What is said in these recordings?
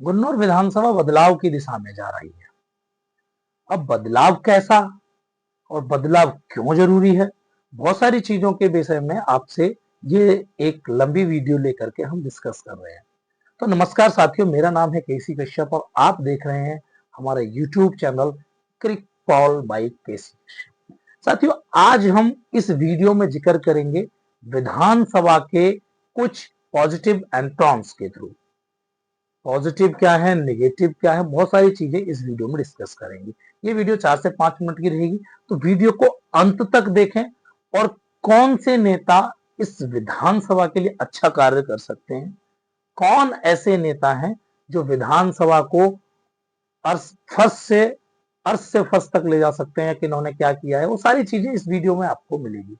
गुन्नौर विधानसभा बदलाव की दिशा में जा रही है। अब बदलाव कैसा और बदलाव क्यों जरूरी है, बहुत सारी चीजों के विषय में आपसे ये एक लंबी वीडियो लेकर के हम डिस्कस कर रहे हैं। तो नमस्कार साथियों, मेरा नाम है केसी कश्यप और आप देख रहे हैं हमारा YouTube channel Crick Paul by KC Kashyap. साथियों, आज हम इस वीडियो में जिक्र करेंगे विधानसभा के कुछ पॉजिटिव एंट्रॉन्स के थ्रू। पॉजिटिव क्या है, नेगेटिव क्या है, बहुत सारी चीजें इस वीडियो में डिस्कस करेंगे। ये वीडियो 4 से 5 मिनट की रहेगी, तो वीडियो को अंत तक देखें और कौन से नेता इस विधानसभा के लिए अच्छा कार्य कर सकते हैं, कौन ऐसे नेता हैं जो विधानसभा को फर्स्ट से अर्श से फर्स्ट तक ले जा सकते हैं, कि इन्होंने क्या किया है, वो सारी चीजें इस वीडियो में आपको मिलेगी।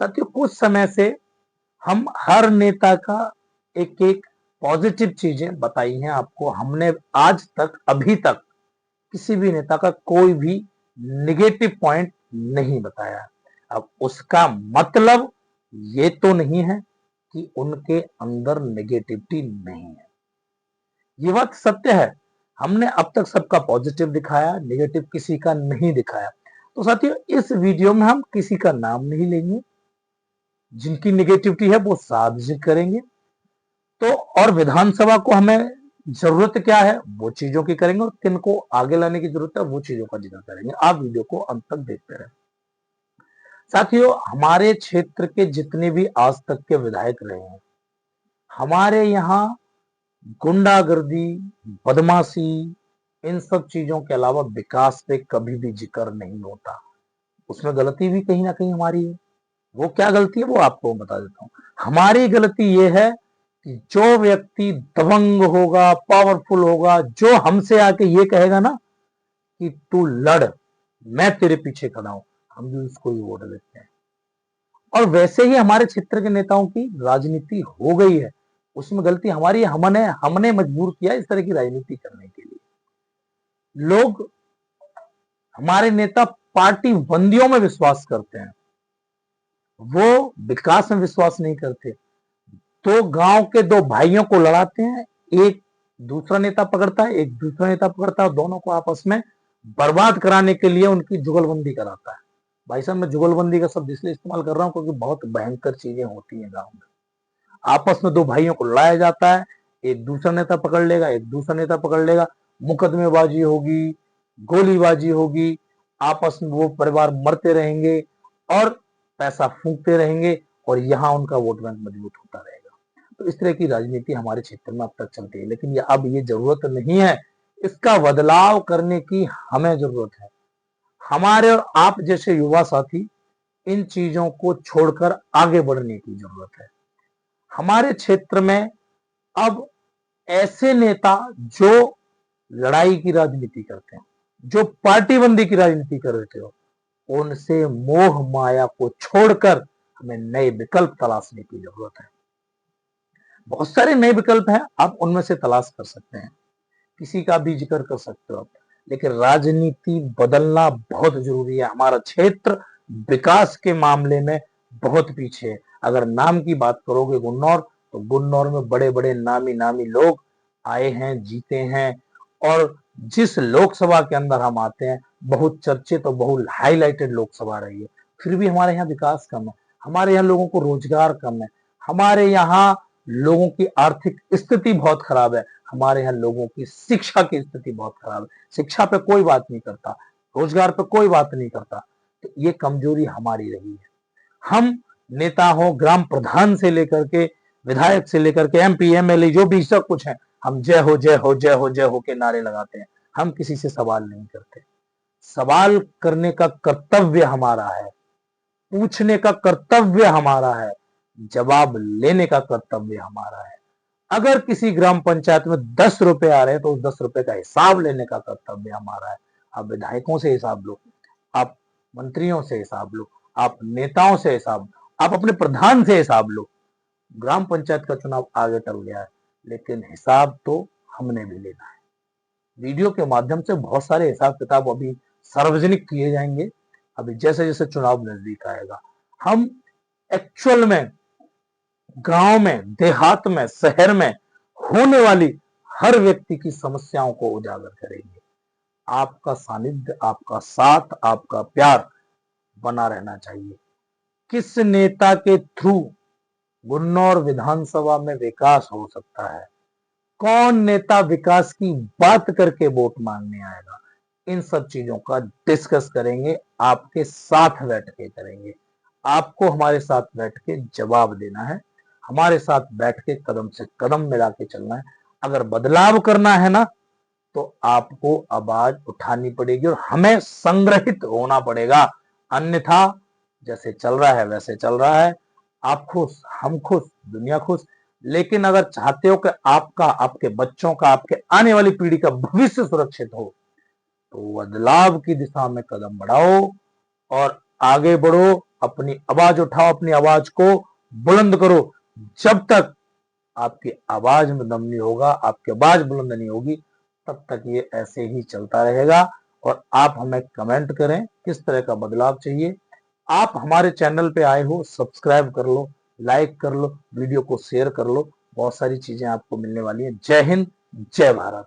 साथियों, कुछ समय से हम हर नेता का एक एक पॉजिटिव चीजें बताई हैं आपको। हमने आज तक अभी तक किसी भी नेता का कोई भी नेगेटिव पॉइंट नहीं बताया। अब उसका मतलब ये तो नहीं है कि उनके अंदर नेगेटिविटी नहीं है, ये बात सत्य है। हमने अब तक सबका पॉजिटिव दिखाया, नेगेटिव किसी का नहीं दिखाया। तो साथियों, इस वीडियो में हम किसी का नाम नहीं लेंगे, जिनकी नेगेटिविटी है वो साफ जिक्र करेंगे। तो और विधानसभा को हमें जरूरत क्या है वो चीजों की करेंगे, और किन को आगे लाने की जरूरत है वो चीजों का जिक्र करेंगे। आप वीडियो को अंत तक देखते रहे। साथियों, हमारे क्षेत्र के जितने भी आज तक के विधायक रहे हैं, हमारे यहाँ गुंडागर्दी, बदमाशी, इन सब चीजों के अलावा विकास पे कभी भी जिक्र नहीं होता। उसमें गलती भी कहीं ना कहीं हमारी है। वो क्या गलती है वो आपको बता देता हूँ। हमारी गलती ये है कि जो व्यक्ति दबंग होगा, पावरफुल होगा, जो हमसे आके ये कहेगा ना कि तू लड़, मैं तेरे पीछे खड़ा हूं, हम भी उसको ही वोट देते हैं। और वैसे ही हमारे क्षेत्र के नेताओं की राजनीति हो गई है, उसमें गलती हमारी है। हमने हमने मजबूर किया इस तरह की राजनीति करने के लिए। लोग, हमारे नेता पार्टी बंदियों में विश्वास करते हैं, वो विकास में विश्वास नहीं करते। तो गांव के दो भाइयों को लड़ाते हैं, एक दूसरा नेता पकड़ता है, एक दूसरा नेता पकड़ता है, और दोनों को आपस में बर्बाद कराने के लिए उनकी जुगलबंदी कराता है। भाई साहब, मैं जुगलबंदी का शब्द इसलिए इस्तेमाल कर रहा हूं क्योंकि बहुत भयंकर चीजें होती हैं गांव में। आपस में दो भाइयों को लड़ाया जाता है, एक दूसरा नेता पकड़ लेगा, एक दूसरा नेता पकड़ लेगा, मुकदमेबाजी होगी, गोलीबाजी होगी, आपस में वो परिवार मरते रहेंगे और पैसा फूंकते रहेंगे, और यहाँ उनका वोट बैंक मजबूत होता रहेगा। तो इस तरह की राजनीति हमारे क्षेत्र में अब तक चलती है, लेकिन ये अब ये जरूरत नहीं है। इसका बदलाव करने की हमें जरूरत है। हमारे और आप जैसे युवा साथी इन चीजों को छोड़कर आगे बढ़ने की जरूरत है। हमारे क्षेत्र में अब ऐसे नेता जो लड़ाई की राजनीति करते हैं, जो पार्टीबंदी की राजनीति कर रहे हो, उनसे मोह माया को छोड़कर हमें नए विकल्प तलाशने की जरूरत है। बहुत सारे नए विकल्प हैं, आप उनमें से तलाश कर सकते हैं, किसी का भी जिक्र कर सकते हो आप। लेकिन राजनीति बदलना बहुत जरूरी है। हमारा क्षेत्र विकास के मामले में बहुत पीछे है। अगर नाम की बात करोगे गुन्नौर, तो गुन्नौर में बड़े बड़े नामी नामी लोग आए हैं, जीते हैं, और जिस लोकसभा के अंदर हम आते हैं, बहुत चर्चित और बहुत हाईलाइटेड लोकसभा रही है, फिर भी हमारे यहाँ विकास कम है, हमारे यहाँ लोगों को रोजगार कम है, हमारे यहाँ लोगों की आर्थिक स्थिति बहुत खराब है, हमारे यहाँ लोगों की शिक्षा की स्थिति बहुत खराब है। शिक्षा पे कोई बात नहीं करता, रोजगार पे कोई बात नहीं करता। तो ये कमजोरी हमारी रही है। हम नेता हो, ग्राम प्रधान से लेकर के विधायक से लेकर के एमपी एमएलए जो भी सब कुछ है, हम जय हो जय हो जय हो जय हो के नारे लगाते हैं। हम किसी से सवाल नहीं करते। सवाल करने का कर्तव्य हमारा है, पूछने का कर्तव्य हमारा है, जवाब लेने का कर्तव्य हमारा है। अगर किसी ग्राम पंचायत में 10 रुपए आ रहे हैं तो उस 10 रुपए का हिसाब लेने का कर्तव्य हमारा है। आप विधायकों से हिसाब लो, आप मंत्रियों से हिसाब लो, आप नेताओं से हिसाब लो, आप अपने प्रधान से हिसाब लो। ग्राम पंचायत का चुनाव आगे टल गया है, लेकिन हिसाब तो हमने भी लेना है। वीडियो के माध्यम से बहुत सारे हिसाब किताब अभी सार्वजनिक किए जाएंगे। अभी जैसे जैसे चुनाव नजदीक आएगा, हम एक्चुअल में गांव में, देहात में, शहर में होने वाली हर व्यक्ति की समस्याओं को उजागर करेंगे। आपका सानिध्य, आपका साथ, आपका प्यार बना रहना चाहिए। किस नेता के थ्रू गुन्नौर विधानसभा में विकास हो सकता है? कौन नेता विकास की बात करके वोट मांगने आएगा? इन सब चीजों का डिस्कस करेंगे, आपके साथ बैठ के करेंगे। आपको हमारे साथ बैठ के जवाब देना है, हमारे साथ बैठ के कदम से कदम मिला के चलना है। अगर बदलाव करना है ना, तो आपको आवाज उठानी पड़ेगी और हमें संग्रहित होना पड़ेगा। अन्यथा जैसे चल रहा है वैसे चल रहा है। आप खुश, हम खुश, दुनिया खुश। लेकिन अगर चाहते हो कि आपका, आपके बच्चों का, आपके आने वाली पीढ़ी का भविष्य सुरक्षित हो, तो बदलाव की दिशा में कदम बढ़ाओ और आगे बढ़ो। अपनी आवाज उठाओ, अपनी आवाज को बुलंद करो। जब तक आपकी आवाज में दम नहीं होगा, आपकी आवाज बुलंद नहीं होगी, तब तक ये ऐसे ही चलता रहेगा। और आप हमें कमेंट करें किस तरह का बदलाव चाहिए। आप हमारे चैनल पे आए हो, सब्सक्राइब कर लो, लाइक कर लो, वीडियो को शेयर कर लो। बहुत सारी चीजें आपको मिलने वाली है। जय हिंद, जय भारत।